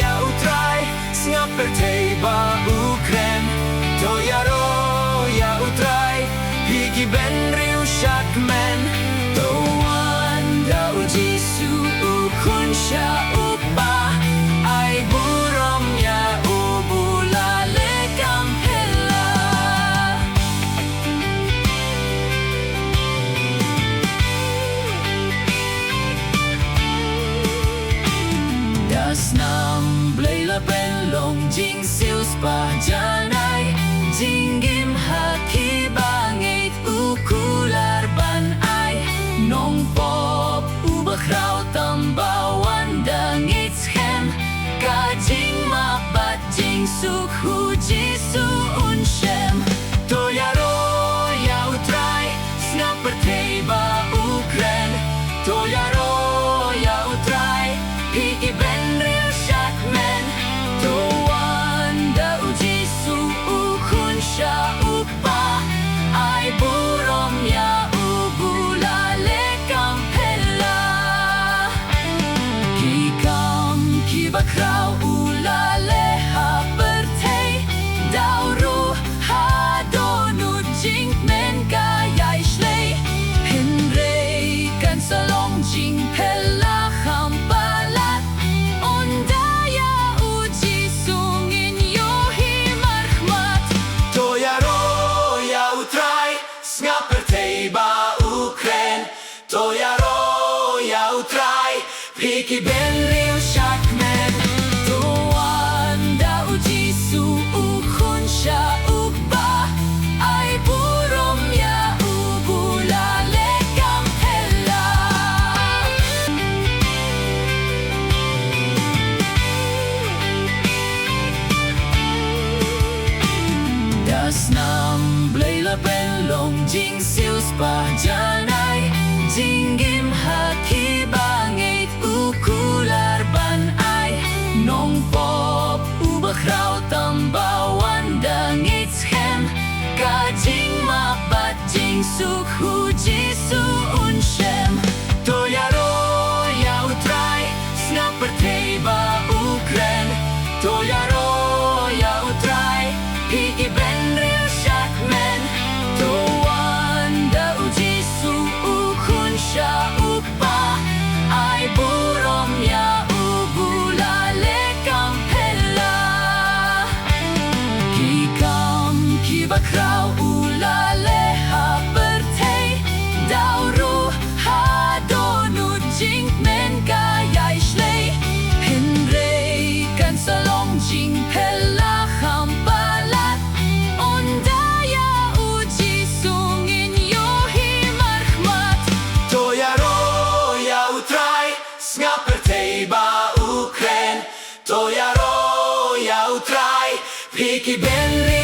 ja U Trai, snapper tejba ukren. To ja U Trai, higi ben riu shakmen. To wanda U Jisu ukunsha upa, ay burom ya ubulale kampela. Das nam Blei Long Jing sius pa janai, jingim haki bangit ukular ban ay. Nong pop ubakraw tambawan dangit schem, ka jing mabat jing sukhu jisu unshem. To jingïaroh ja U Trai, snapper tejba ukren. To jingïaroh ja U Trai, higi ben riu shakmen. To wanda U Jisu ukunsha upa, ay burom ya ubulale kampela. Kikam kibakraw ulale hapertei, dauru hadonu jinkmen kayay shlei. Hinrei kan salong jingpela hampalat, ondaya U Jisu nginyo himarhmat. To jingïaroh ja U Trai, snapper tejba ukren. To jingïaroh ja U Trai, higi ben riu shakmen. To wanda U Jisu ukunsha upa, ay burom ya ubulale kampela. Das nam Blei Long Jing sius pa janai, jingim haki bangit ukular ban ay. Nong pop ubakraw tambawan dangit schem, ka jing mabat jing sukhu jisu unshem. To jingïaroh ja U Trai, snapper tejba ukren. To jingïaroh ja U Trai, higi ben riu shakmen. To wanda U Jisu ukunsha upa, ay burom ya ubulale kampela. Kikam kibakraw ulale hapertei, dauru hadonu jinkmen kayay shlei. Hinrei kan salong jingpela hampalat, ondaya U Jisu nginyo himarhmat. To jingïaroh ja U Trai, snapper tejba ukren. To jingïaroh ja U Trai, higi ben riu